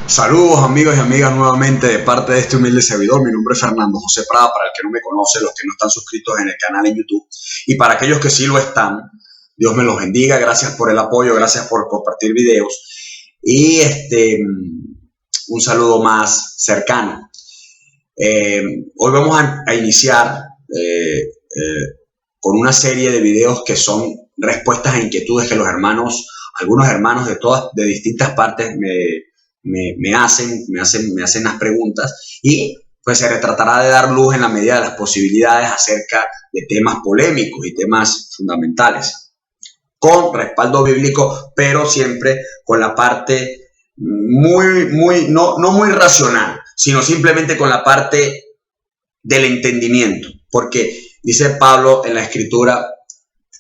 Saludos amigos y amigas nuevamente de parte de este humilde servidor. Mi nombre es Fernando José Prada, para el que no me conoce, los que no están suscritos en el canal en YouTube. Y para aquellos que sí lo están, Dios me los bendiga. Gracias por el apoyo, gracias por compartir videos. Y un saludo más cercano. Hoy vamos a iniciar con una serie de videos que son respuestas a inquietudes que los hermanos, algunos hermanos de distintas partes me hacen las preguntas, y pues se tratará de dar luz en la medida de las posibilidades acerca de temas polémicos y temas fundamentales, con respaldo bíblico, pero siempre con la parte no muy racional, sino simplemente con la parte del entendimiento, porque dice Pablo en la Escritura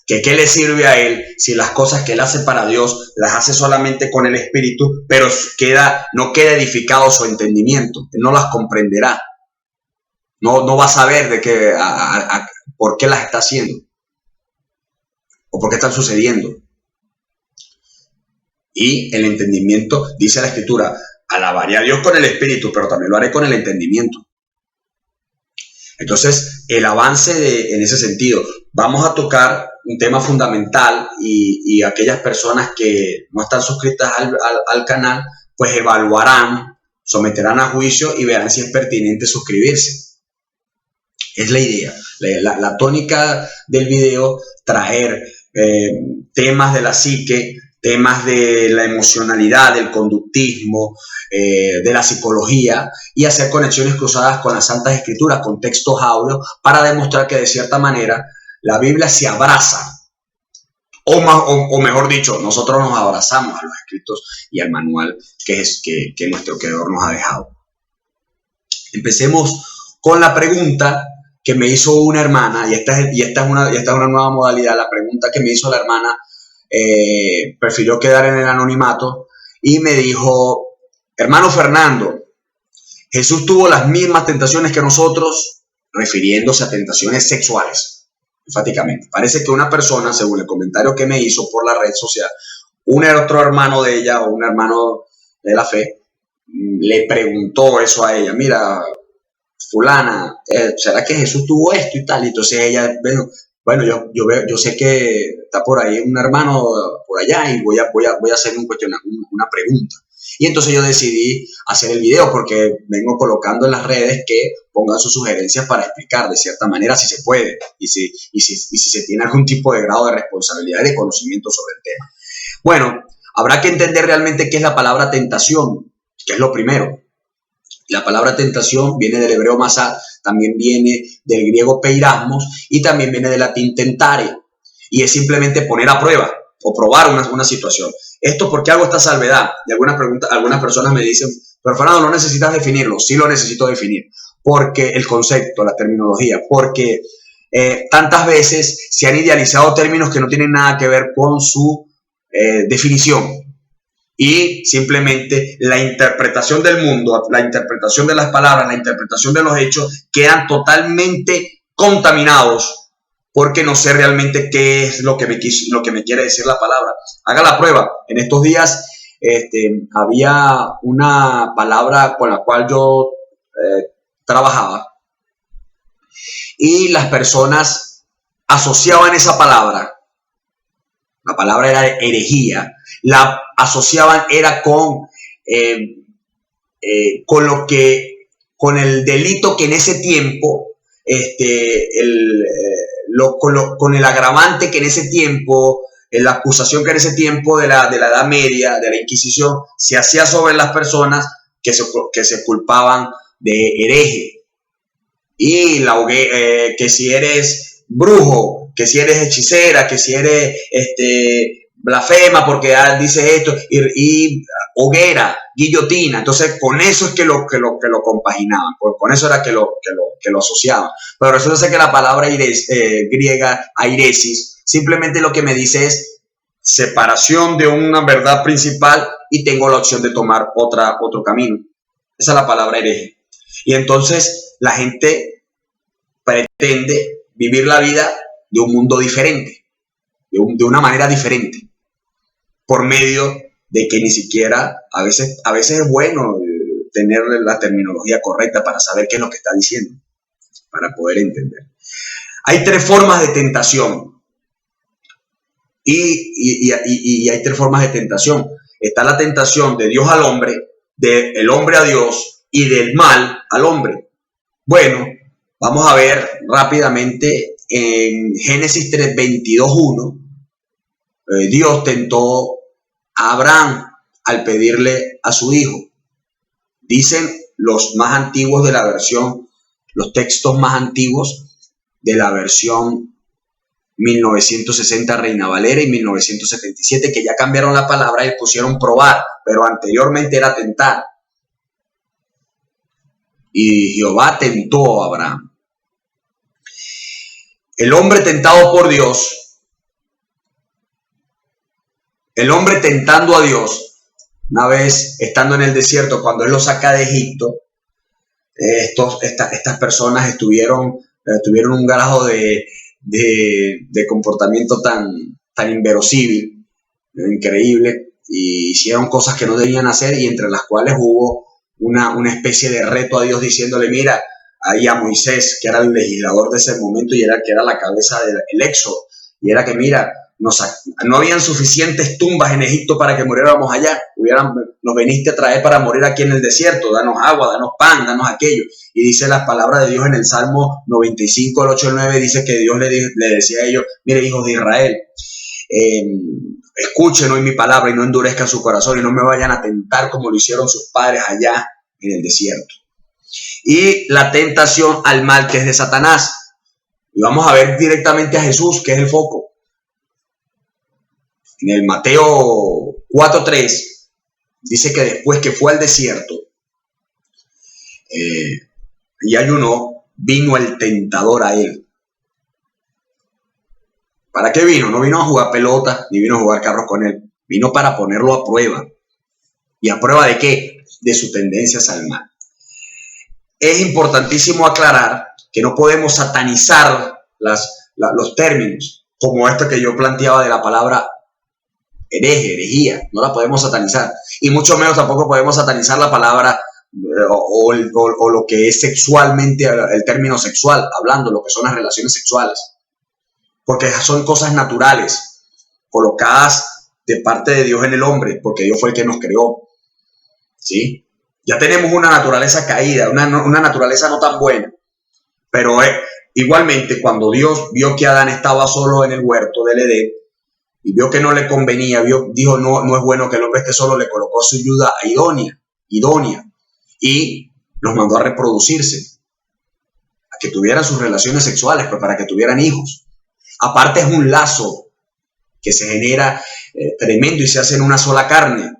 que qué le sirve a él si las cosas que él hace para Dios las hace solamente con el Espíritu, pero no queda edificado su entendimiento, él no las comprenderá, no va a saber por qué las está haciendo o por qué están sucediendo. Y el entendimiento, dice la Escritura, alabaré a Dios con el Espíritu, pero también lo haré con el entendimiento. Entonces, el avance en ese sentido, vamos a tocar un tema fundamental, y aquellas personas que no están suscritas al canal, pues evaluarán, someterán a juicio y verán si es pertinente suscribirse. Es la idea, la tónica del video, traer temas de la psique, temas de la emocionalidad, del conductismo, de la psicología, y hacer conexiones cruzadas con las Santas Escrituras, con textos áureos, para demostrar que de cierta manera la Biblia se abraza, o mejor dicho, nosotros nos abrazamos a los escritos y al manual que nuestro Creador nos ha dejado. Empecemos con la pregunta que me hizo una hermana, y esta es una nueva modalidad. La pregunta que me hizo la hermana prefirió quedar en el anonimato y me dijo: hermano Fernando, Jesús tuvo las mismas tentaciones que nosotros, refiriéndose a tentaciones sexuales, enfáticamente. Parece que una persona, según el comentario que me hizo por la red social, otro hermano de ella, o un hermano de la fe, le preguntó eso a ella: mira, fulana, ¿será que Jesús tuvo esto y tal? Y entonces ella, bueno, yo sé que está por ahí un hermano por allá, y voy a hacer una pregunta. Y entonces yo decidí hacer el video, porque vengo colocando en las redes que pongan sus sugerencias para explicar de cierta manera si se puede, y si se tiene algún tipo de grado de responsabilidad y de conocimiento sobre el tema. Bueno, habrá que entender realmente qué es la palabra tentación, que es lo primero. La palabra tentación viene del hebreo masá, también viene del griego peirasmos, y también viene del latín tentare, y es simplemente poner a prueba o probar una situación. Esto, ¿por qué hago esta salvedad? Y algunas personas me dicen: pero Fernando, no necesitas definirlo. Sí lo necesito definir, porque el concepto, la terminología, porque tantas veces se han idealizado términos que no tienen nada que ver con su definición, y simplemente la interpretación del mundo, la interpretación de las palabras, la interpretación de los hechos quedan totalmente contaminados, porque no sé realmente qué es lo que me quiere decir la palabra. Haga la prueba. En estos días había una palabra con la cual yo trabajaba, y las personas asociaban esa palabra. La palabra era herejía, la asociaban era con el delito que en ese tiempo, con el agravante que en ese tiempo, la acusación que en ese tiempo de la Edad Media, de la Inquisición, se hacía sobre las personas que se culpaban de hereje. Y que si eres brujo, que si eres hechicera, que si eres blasfema porque dice esto, y hoguera, guillotina. Entonces con eso es que lo compaginaban, con eso era que lo asociaban. Pero resulta que la palabra griega airesis simplemente lo que me dice es separación de una verdad principal, y tengo la opción de tomar otro camino. Esa es la palabra hereje. Y entonces la gente pretende vivir la vida de un mundo diferente, de una manera diferente, por medio de que ni siquiera, a veces es bueno tener la terminología correcta para saber qué es lo que está diciendo, para poder entender. Hay tres formas de tentación. Y hay tres formas de tentación. Está la tentación de Dios al hombre, del hombre a Dios y del mal al hombre. Bueno, vamos a ver rápidamente en Génesis 3, 22:1. Dios tentó a Abraham al pedirle a su hijo. Dicen los más antiguos de la versión, los textos más antiguos de la versión 1960 Reina Valera y 1977, que ya cambiaron la palabra y pusieron probar, pero anteriormente era tentar. Y Jehová tentó a Abraham. El hombre tentado por Dios, el hombre tentando a Dios, una vez estando en el desierto, cuando Él lo saca de Egipto, estas personas tuvieron un grado de comportamiento tan inverosímil, increíble, y hicieron cosas que no debían hacer, y entre las cuales hubo una especie de reto a Dios diciéndole, mira, ahí a Moisés, que era el legislador de ese momento y que era la cabeza del éxodo, y era que mira, no habían suficientes tumbas en Egipto para que muriéramos allá, nos veniste a traer para morir aquí en el desierto, danos agua, danos pan, danos aquello. Y dice las palabras de Dios en el Salmo 95, el 8 al 9, dice que Dios le decía a ellos, mire hijos de Israel, escuchen hoy mi palabra y no endurezcan su corazón y no me vayan a tentar como lo hicieron sus padres allá en el desierto. Y la tentación al mal, que es de Satanás. Y vamos a ver directamente a Jesús, que es el foco. En el Mateo 4:3 dice que después que fue al desierto y ayunó, vino el tentador a él. ¿Para qué vino? No vino a jugar pelota, ni vino a jugar carros con él. Vino para ponerlo a prueba. ¿Y a prueba de qué? De sus tendencias al mal. Es importantísimo aclarar que no podemos satanizar los términos, como esto que yo planteaba de la palabra herejía, no la podemos satanizar. Y mucho menos tampoco podemos satanizar la palabra o lo que es sexualmente, el término sexual, hablando, lo que son las relaciones sexuales. Porque son cosas naturales, colocadas de parte de Dios en el hombre, porque Dios fue el que nos creó. ¿Sí? Ya tenemos una naturaleza caída, una naturaleza no tan buena. Pero igualmente, cuando Dios vio que Adán estaba solo en el huerto del Edén, y vio que no le convenía, dijo, no es bueno que el hombre esté solo, le colocó su ayuda idónea, y los mandó a reproducirse, a que tuvieran sus relaciones sexuales, pues para que tuvieran hijos. Aparte es un lazo que se genera tremendo y se hace en una sola carne,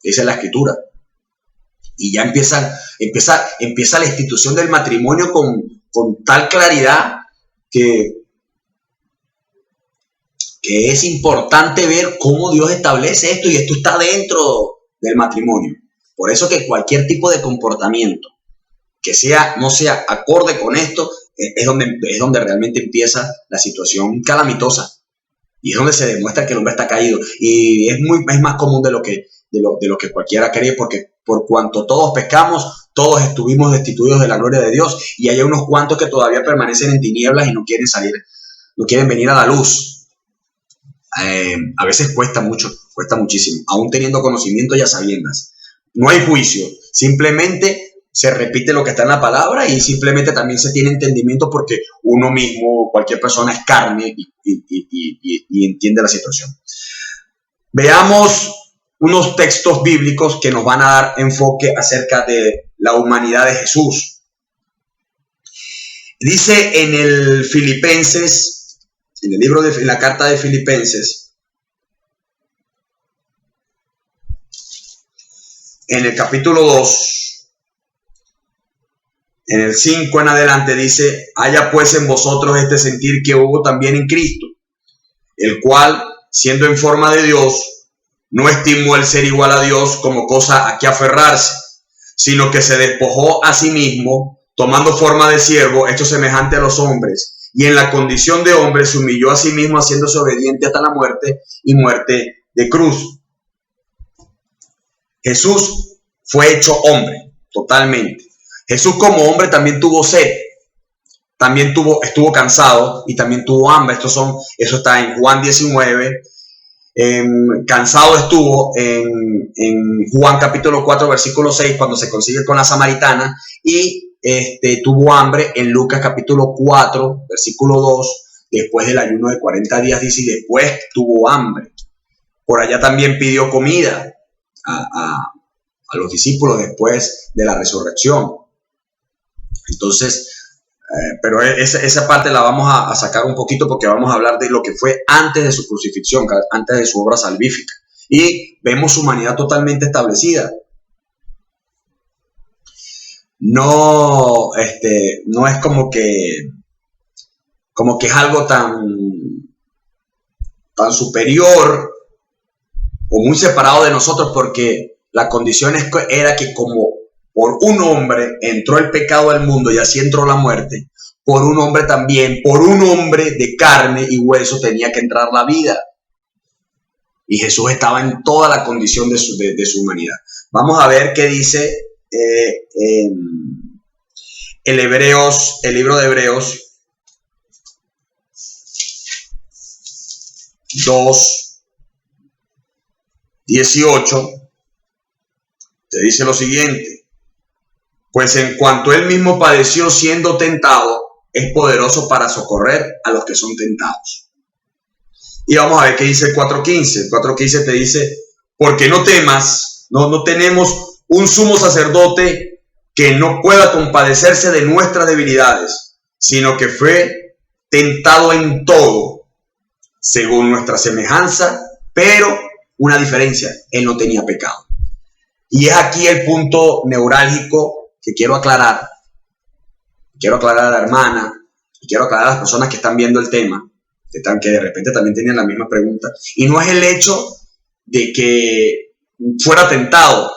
dice la Escritura. Y ya empieza la institución del matrimonio con tal claridad que es importante ver cómo Dios establece esto, y esto está dentro del matrimonio. Por eso que cualquier tipo de comportamiento que no sea acorde con esto, es donde realmente empieza la situación calamitosa, y es donde se demuestra que el hombre está caído. Y es más común de lo que cualquiera cree, porque por cuanto todos pecamos, todos estuvimos destituidos de la gloria de Dios, y hay unos cuantos que todavía permanecen en tinieblas y no quieren salir, no quieren venir a la luz. A veces cuesta muchísimo, aún teniendo conocimiento y a sabiendas. No hay juicio, simplemente se repite lo que está en la palabra, y simplemente también se tiene entendimiento porque uno mismo, cualquier persona, es carne y entiende la situación. Veamos unos textos bíblicos que nos van a dar enfoque acerca de la humanidad de Jesús. Dice en el Filipenses, en la carta de Filipenses, en el capítulo 2, en el 5 en adelante, dice, haya pues en vosotros este sentir que hubo también en Cristo, el cual, siendo en forma de Dios, no estimó el ser igual a Dios como cosa a que aferrarse, sino que se despojó a sí mismo, tomando forma de siervo, hecho semejante a los hombres, y en la condición de hombre se humilló a sí mismo, haciéndose obediente hasta la muerte, y muerte de cruz. Jesús fue hecho hombre, totalmente. Jesús como hombre también tuvo sed, también estuvo cansado y también tuvo hambre. Eso está en Juan 19. Cansado estuvo en Juan capítulo 4, versículo 6, cuando se consigue con la samaritana, y tuvo hambre en Lucas capítulo 4, versículo 2, después del ayuno de 40 días, dice, y después tuvo hambre. Por allá también pidió comida a los discípulos después de la resurrección. Entonces, pero esa parte la vamos a sacar un poquito, porque vamos a hablar de lo que fue antes de su crucifixión, antes de su obra salvífica. Y vemos su humanidad totalmente establecida. No es como que es algo tan superior o muy separado de nosotros, porque la condición era que como por un hombre entró el pecado al mundo y así entró la muerte, por un hombre también, por un hombre de carne y hueso tenía que entrar la vida. Y Jesús estaba en toda la condición de su humanidad. Vamos a ver qué dice el libro de Hebreos 2:18. Te dice lo siguiente: pues en cuanto él mismo padeció siendo tentado, es poderoso para socorrer a los que son tentados. Y vamos a ver qué dice el 4:15. El 4:15 te dice: porque no temas, no tenemos un sumo sacerdote que no pueda compadecerse de nuestras debilidades, sino que fue tentado en todo, según nuestra semejanza, pero una diferencia: él no tenía pecado. Y es aquí el punto neurálgico que quiero aclarar. Quiero aclarar a la hermana y quiero aclarar a las personas que están viendo el tema, que de repente también tienen la misma pregunta. Y no es el hecho de que fuera tentado,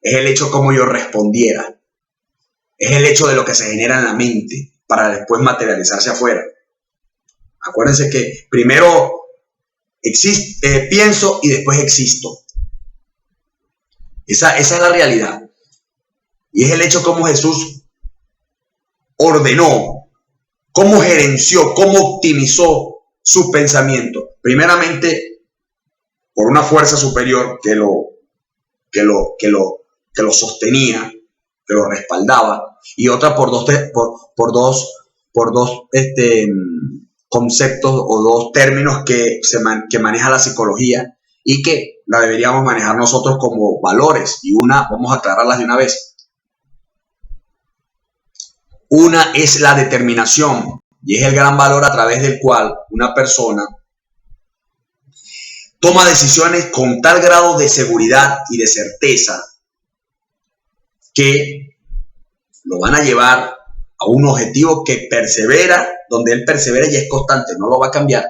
es el hecho como yo respondiera. Es el hecho de lo que se genera en la mente para después materializarse afuera. Acuérdense que primero pienso y después existo. Esa es la realidad. Y es el hecho como Jesús ordenó, cómo gerenció, cómo optimizó su pensamiento. Primeramente, por una fuerza superior que lo sostenía, que lo respaldaba, y otra por dos conceptos o dos términos que maneja la psicología y que la deberíamos manejar nosotros como valores. Y vamos a aclararlas de una vez. Una es la determinación, y es el gran valor a través del cual una persona toma decisiones con tal grado de seguridad y de certeza que lo van a llevar a un objetivo que persevera, donde él persevera y es constante, no lo va a cambiar.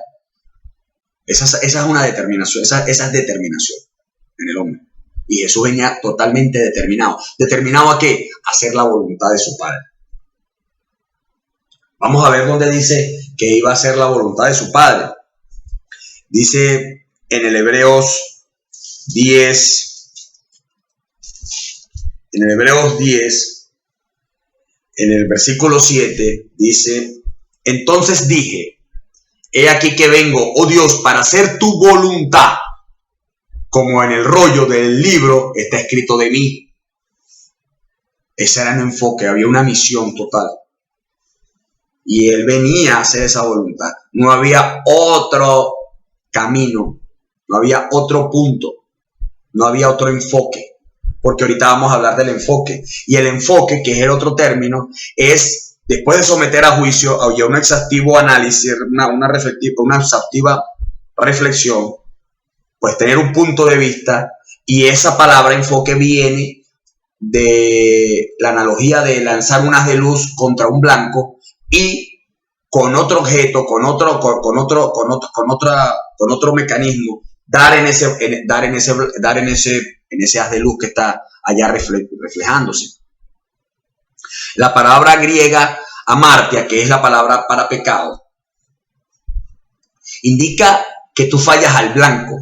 Esa es una determinación, esa es determinación en el hombre. Y Jesús venía totalmente determinado. ¿Determinado a qué? A hacer la voluntad de su Padre. Vamos a ver dónde dice que iba a hacer la voluntad de su Padre. Dice en el Hebreos 10, en el versículo 7, dice: entonces dije, he aquí que vengo, oh Dios, para hacer tu voluntad, como en el rollo del libro está escrito de mí. Ese era el enfoque, había una misión total. Y él venía a hacer esa voluntad. No había otro camino, no había otro punto, no había otro enfoque. Porque ahorita vamos a hablar del enfoque. Y el enfoque, que es el otro término, es después de someter a juicio, a un exhaustivo análisis, una exhaustiva reflexión, pues tener un punto de vista. Y esa palabra enfoque viene de la analogía de lanzar un haz de luz contra un blanco y con otro objeto, con otro mecanismo, dar en ese haz de luz que está allá reflejándose. La palabra griega amartia, que es la palabra para pecado, indica que tú fallas al blanco,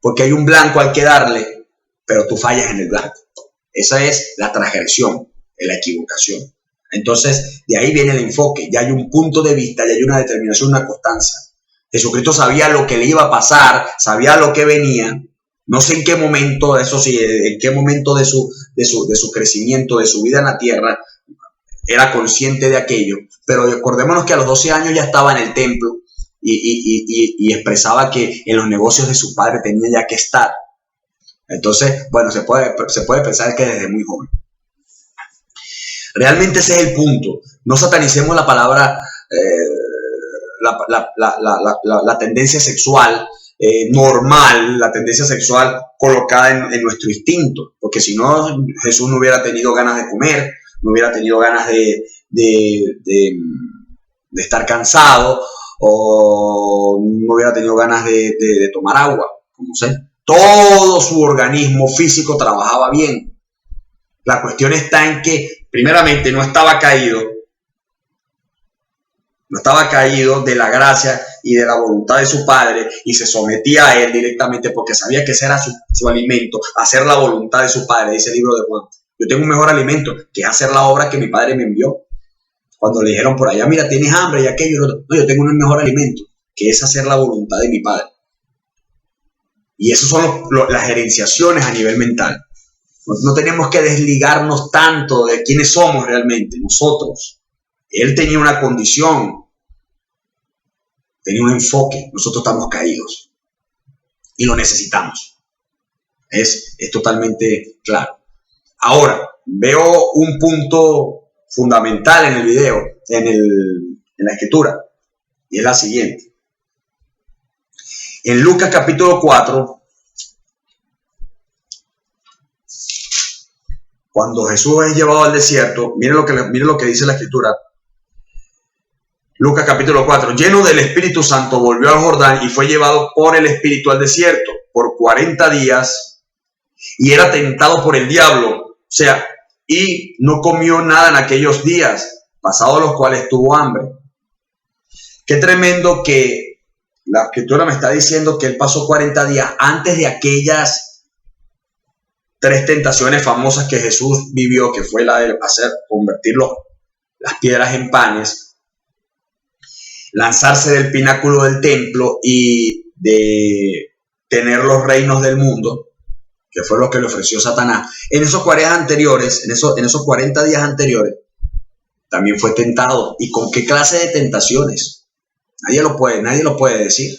porque hay un blanco al que darle pero tú fallas en el blanco. Esa es la transgresión, la equivocación. Entonces, de ahí viene el enfoque. Ya hay un punto de vista, ya hay una determinación, una constancia. Jesucristo sabía lo que le iba a pasar, sabía lo que venía. No sé en qué momento, eso sí, en qué momento de su crecimiento, de su vida en la tierra, era consciente de aquello. Pero recordémonos que a los 12 años ya estaba en el templo y expresaba que en los negocios de su padre tenía ya que estar. Entonces, bueno, se puede pensar que desde muy joven. Realmente ese es el punto. No satanicemos la palabra, la tendencia sexual normal, la tendencia sexual colocada en nuestro instinto, porque si no, Jesús no hubiera tenido ganas de comer, no hubiera tenido ganas de estar cansado, o no hubiera tenido ganas de tomar agua, como sé. Todo su organismo físico trabajaba bien. La cuestión está en que, primeramente, no estaba caído de la gracia y de la voluntad de su padre y se sometía a él directamente porque sabía que ese era su alimento, hacer la voluntad de su padre, dice el libro de Juan. Yo tengo un mejor alimento que es hacer la obra que mi padre me envió. Cuando le dijeron por allá, mira, tienes hambre y aquello, no, yo tengo un mejor alimento que es hacer la voluntad de mi padre. Y esas son las gerenciaciones a nivel mental. No tenemos que desligarnos tanto de quiénes somos realmente nosotros. Él tenía una condición, tenía un enfoque. Nosotros estamos caídos y lo necesitamos. Es totalmente claro. Ahora, veo un punto fundamental en el video, en la escritura, y es la siguiente. En Lucas capítulo 4, cuando Jesús es llevado al desierto, miren lo que dice la escritura. Lucas capítulo 4, lleno del Espíritu Santo, volvió al Jordán y fue llevado por el Espíritu al desierto por 40 días y era tentado por el diablo. O sea, y no comió nada en aquellos días, pasados los cuales tuvo hambre. Qué tremendo que la escritura me está diciendo que él pasó 40 días antes de aquellas 3 tentaciones famosas que Jesús vivió, que fue la de convertir las piedras en panes, lanzarse del pináculo del templo y de tener los reinos del mundo, que fue lo que le ofreció Satanás. En esos 40 anteriores, en esos 40 días anteriores, también fue tentado. ¿Y con qué clase de tentaciones? Nadie lo puede decir.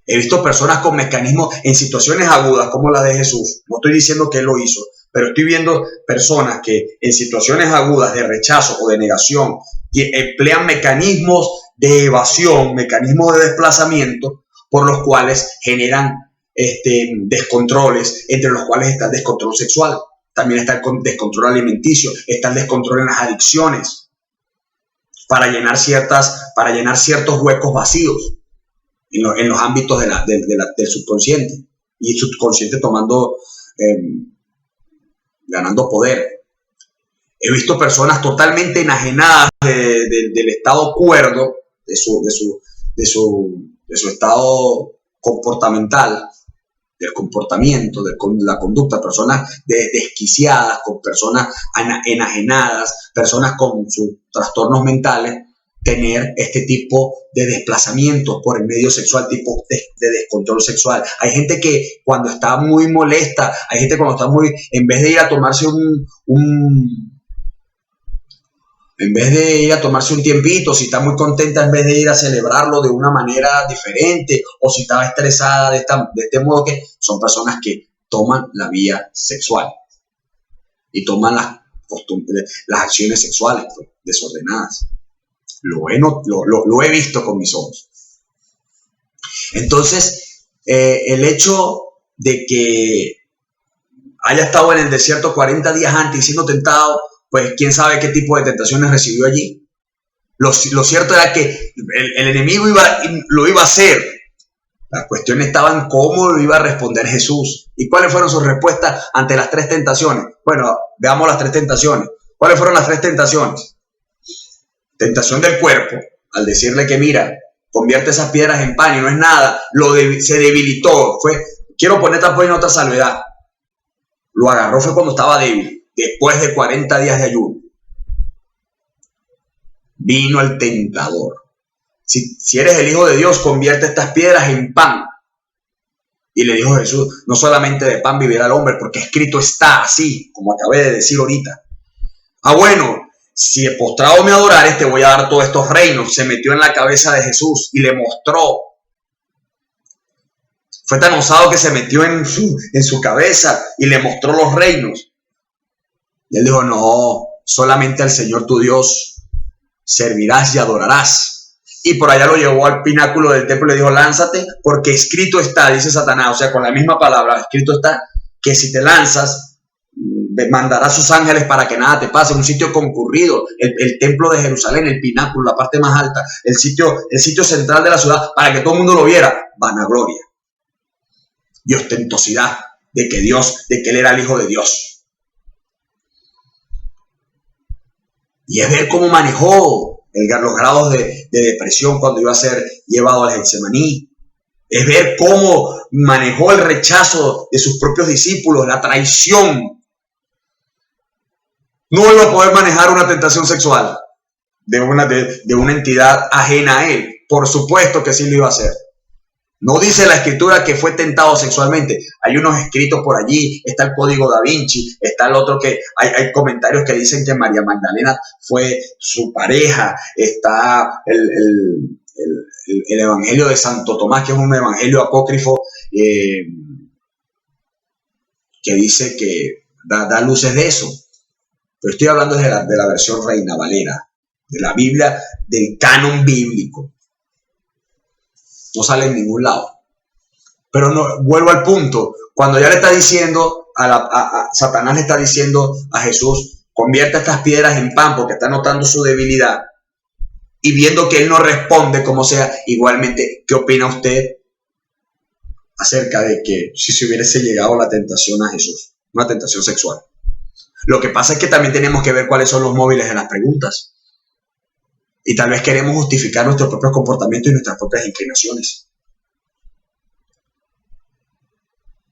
He visto personas con mecanismos en situaciones agudas como la de Jesús. No estoy diciendo que él lo hizo, pero estoy viendo personas que en situaciones agudas de rechazo o de negación emplean mecanismos de evasión, mecanismos de desplazamiento, por los cuales generan descontroles, entre los cuales está el descontrol sexual, también está el descontrol alimenticio, está el descontrol en las adicciones, para llenar ciertos huecos vacíos en los ámbitos del subconsciente, y el subconsciente ganando poder. He visto personas totalmente enajenadas del estado cuerdo, de su estado comportamental, del comportamiento, de la conducta, personas desquiciadas, con personas enajenadas, personas con sus trastornos mentales, tener este tipo de desplazamientos por el medio sexual, tipo de descontrol sexual. Hay gente que cuando está muy molesta, hay gente cuando está en vez de ir a tomarse en vez de ir a tomarse un tiempito, si está muy contenta, en vez de ir a celebrarlo de una manera diferente, o si estaba estresada de este modo, que son personas que toman la vía sexual y toman las acciones sexuales desordenadas. Lo he visto con mis ojos. Entonces, el hecho de que haya estado en el desierto 40 días antes y siendo tentado, pues quién sabe qué tipo de tentaciones recibió allí. Lo cierto era que el enemigo lo iba a hacer. La cuestión estaba en cómo lo iba a responder Jesús. ¿Y cuáles fueron sus respuestas ante las 3 tentaciones? Bueno, veamos las 3 tentaciones. ¿Cuáles fueron las 3 tentaciones? Tentación del cuerpo, al decirle que mira, convierte esas piedras en pan y no es nada, se debilitó. Quiero poner también otra salvedad. lo agarró fue cuando estaba débil, después de 40 días de ayuno. Vino el tentador. Si eres el Hijo de Dios, convierte estas piedras en pan. Y le dijo Jesús, no solamente de pan vivirá el hombre, porque escrito está así, como acabé de decir ahorita. Bueno, si postrado me adorares, te voy a dar todos estos reinos. Se metió en la cabeza de Jesús y le mostró. Fue tan osado que se metió en su cabeza y le mostró los reinos. Y él dijo, no, solamente al Señor tu Dios servirás y adorarás. Y por allá lo llevó al pináculo del templo y le dijo, lánzate, porque escrito está, dice Satanás, o sea, con la misma palabra, escrito está, que si te lanzas, mandará a sus ángeles para que nada te pase. Un sitio concurrido, el templo de Jerusalén, el pináculo, la parte más alta, el sitio central de la ciudad, para que todo el mundo lo viera. Vanagloria y ostentosidad de que él era el Hijo de Dios. Y es ver cómo manejó los grados de depresión cuando iba a ser llevado al Getsemaní. Es ver cómo manejó el rechazo de sus propios discípulos, la traición. No iba a poder manejar una tentación sexual de una entidad ajena a él. Por supuesto que sí lo iba a hacer. No dice la escritura que fue tentado sexualmente. Hay unos escritos por allí, está el Código Da Vinci, está el otro que hay comentarios que dicen que María Magdalena fue su pareja, está el Evangelio de Santo Tomás, que es un evangelio apócrifo que dice que da luces de eso. Pero estoy hablando de la versión Reina Valera, de la Biblia, del canon bíblico. No sale en ningún lado. Pero no, vuelvo al punto. Cuando ya le está diciendo, Satanás le está diciendo a Jesús, convierte estas piedras en pan, porque está notando su debilidad, y viendo que él no responde como sea, igualmente, ¿qué opina usted acerca de que si se hubiese llegado la tentación a Jesús? Una tentación sexual. Lo que pasa es que también tenemos que ver cuáles son los móviles de las preguntas. Y tal vez queremos justificar nuestros propios comportamientos y nuestras propias inclinaciones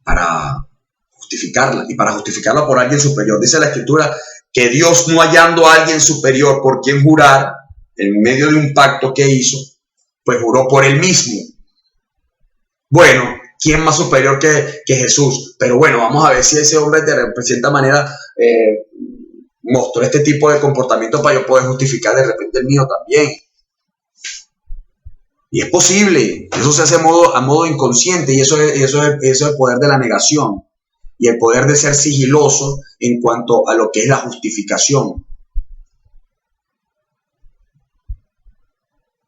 para justificarla, y para justificarla por alguien superior. Dice la Escritura que Dios, no hallando a alguien superior por quien jurar, en medio de un pacto que hizo, pues juró por él mismo. Bueno, ¿quién más superior que Jesús? Pero bueno, vamos a ver si ese hombre de cierta manera mostró este tipo de comportamiento para yo poder justificar de repente el mío también. Y es posible. Eso se hace a modo inconsciente, y eso es el poder de la negación y el poder de ser sigiloso en cuanto a lo que es la justificación.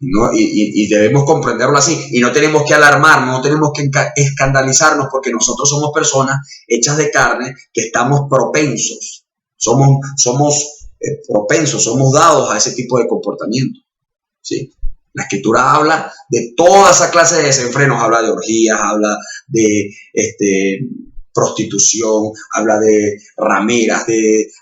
¿No? Y debemos comprenderlo así, y no tenemos que alarmarnos, no tenemos que escandalizarnos, porque nosotros somos personas hechas de carne que estamos propensos. Somos propensos, somos dados a ese tipo de comportamiento. ¿Sí? La Escritura habla de toda esa clase de desenfrenos, habla de orgías, habla de prostitución, habla de rameras,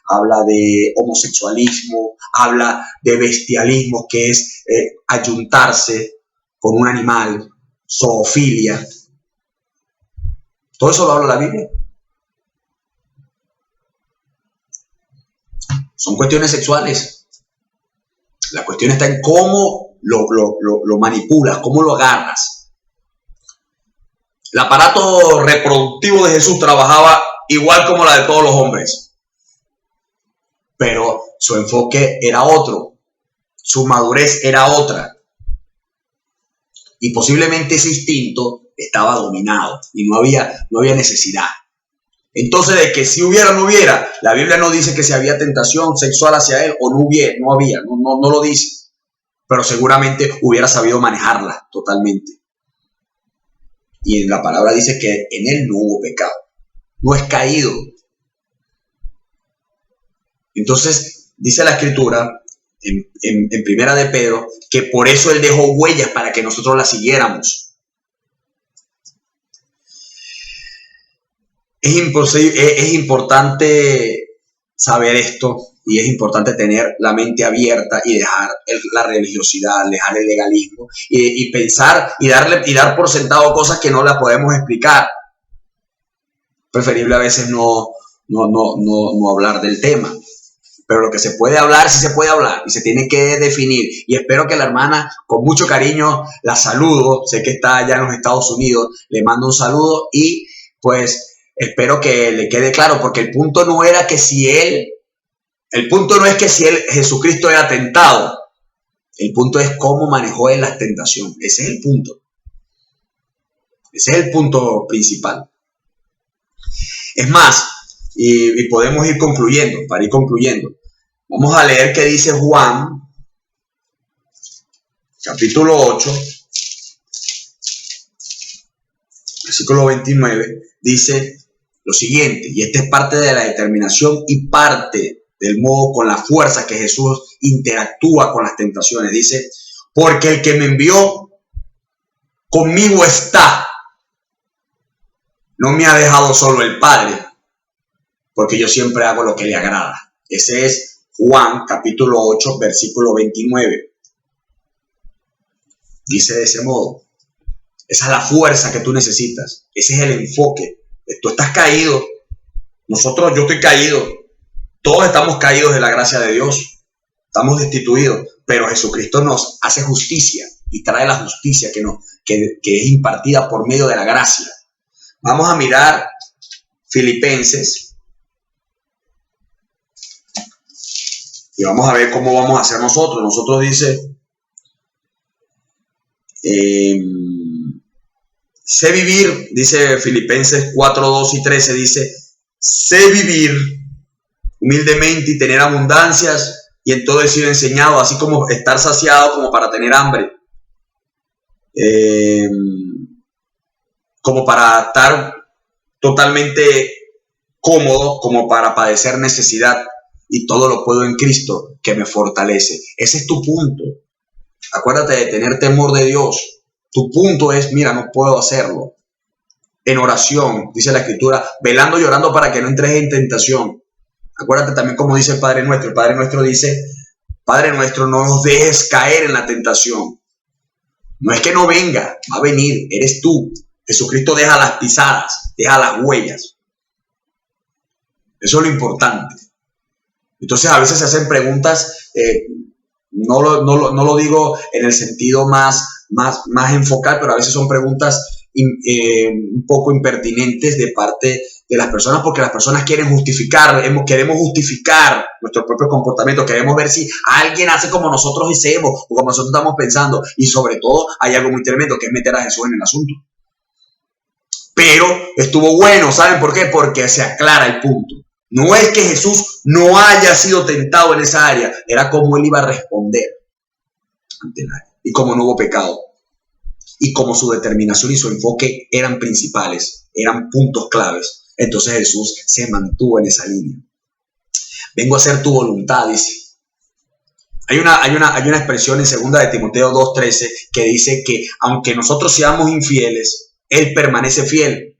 habla de homosexualismo, habla de bestialismo, que es ayuntarse con un animal, zoofilia. Todo eso lo habla la Biblia. Son cuestiones sexuales. La cuestión está en cómo lo manipulas, cómo lo agarras. El aparato reproductivo de Jesús trabajaba igual como la de todos los hombres, pero su enfoque era otro, su madurez era otra, y posiblemente ese instinto estaba dominado y no había necesidad. Entonces, de que si hubiera o no hubiera, la Biblia no dice que si había tentación sexual hacia él o no lo dice, pero seguramente hubiera sabido manejarla totalmente. Y en la palabra dice que en él no hubo pecado, no es caído. Entonces, dice la Escritura en Primera de Pedro que por eso él dejó huellas para que nosotros las siguiéramos. Es importante saber esto, y es importante tener la mente abierta y dejar la religiosidad, dejar el legalismo y pensar y dar por sentado cosas que no las podemos explicar. Preferible a veces no no hablar del tema. Pero lo que se puede hablar, sí se puede hablar y se tiene que definir. Y espero que la hermana, con mucho cariño, la saludo. Sé que está allá en los Estados Unidos, le mando un saludo y pues espero que le quede claro, porque el punto no era que si él, el punto no es que si él, Jesucristo era tentado. El punto es cómo manejó él las tentaciones. Ese es el punto. Ese es el punto principal. Es más, y podemos ir concluyendo, para ir concluyendo. Vamos a leer qué dice Juan, capítulo 8, versículo 29, dice lo siguiente, y esta es parte de la determinación y parte del modo con la fuerza que Jesús interactúa con las tentaciones. Dice, porque el que me envió conmigo está, no me ha dejado solo el Padre, porque yo siempre hago lo que le agrada. Ese es Juan capítulo 8, versículo 29. Dice de ese modo. Esa es la fuerza que tú necesitas. Ese es el enfoque. Tú estás caído. Yo estoy caído. Todos estamos caídos de la gracia de Dios. Estamos destituidos. Pero Jesucristo nos hace justicia y trae la justicia que es impartida por medio de la gracia. Vamos a mirar Filipenses. Y vamos a ver cómo vamos a hacer nosotros. Nosotros dice, sé vivir, dice Filipenses 4, 2 y 13, dice, sé vivir humildemente y tener abundancias, y en todo he sido enseñado, así como estar saciado como para tener hambre, como para estar totalmente cómodo, como para padecer necesidad. Y todo lo puedo en Cristo que me fortalece. Ese es tu punto. Acuérdate de tener temor de Dios. Tu punto es, mira, no puedo hacerlo. En oración, dice la Escritura, velando y orando para que no entres en tentación. Acuérdate también como dice el Padre Nuestro. El Padre Nuestro dice, Padre Nuestro, no nos dejes caer en la tentación. No es que no venga, va a venir, eres tú. Jesucristo deja las pisadas, deja las huellas. Eso es lo importante. Entonces a veces se hacen preguntas, no lo digo en el sentido más enfocal, pero a veces son preguntas un poco impertinentes de parte de las personas, porque las personas quieren queremos justificar nuestro propio comportamiento, queremos ver si alguien hace como nosotros hacemos o como nosotros estamos pensando, y sobre todo hay algo muy tremendo que es meter a Jesús en el asunto. Pero estuvo bueno, ¿saben por qué? Porque se aclara el punto. No es que Jesús no haya sido tentado en esa área, era como él iba a responder ante el área, y como no hubo pecado, y como su determinación y su enfoque eran principales, eran puntos claves, entonces Jesús se mantuvo en esa línea. Vengo a hacer tu voluntad, dice. Hay una expresión en 2 de Timoteo 2:13 que dice que aunque nosotros seamos infieles, Él permanece fiel,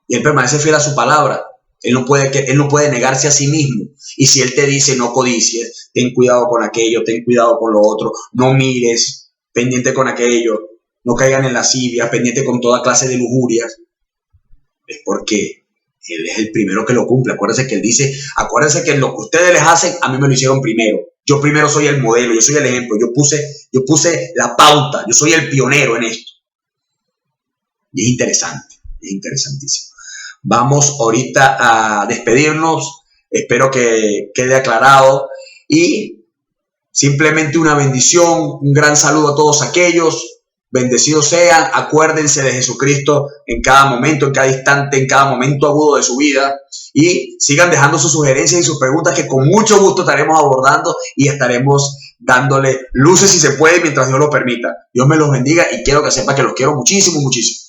y Él permanece fiel a su palabra. Él no puede negarse a sí mismo. Y si Él te dice no codicies, ten cuidado con aquello, ten cuidado con lo otro, no mires, pendiente con aquello, no caigan en lascivia, pendiente con toda clase de lujurias, es porque Él es el primero que lo cumple. Acuérdense que Él dice, acuérdense que lo que ustedes les hacen, a mí me lo hicieron primero. Yo primero soy el modelo, yo soy el ejemplo, yo puse la pauta, yo soy el pionero en esto. Y es interesante, es interesantísimo. Vamos ahorita a despedirnos, espero que quede aclarado y simplemente una bendición, un gran saludo a todos aquellos, bendecidos sean, acuérdense de Jesucristo en cada momento, en cada instante, en cada momento agudo de su vida y sigan dejando sus sugerencias y sus preguntas que con mucho gusto estaremos abordando y estaremos dándole luces si se puede mientras Dios lo permita. Dios me los bendiga y quiero que sepa que los quiero muchísimo, muchísimo.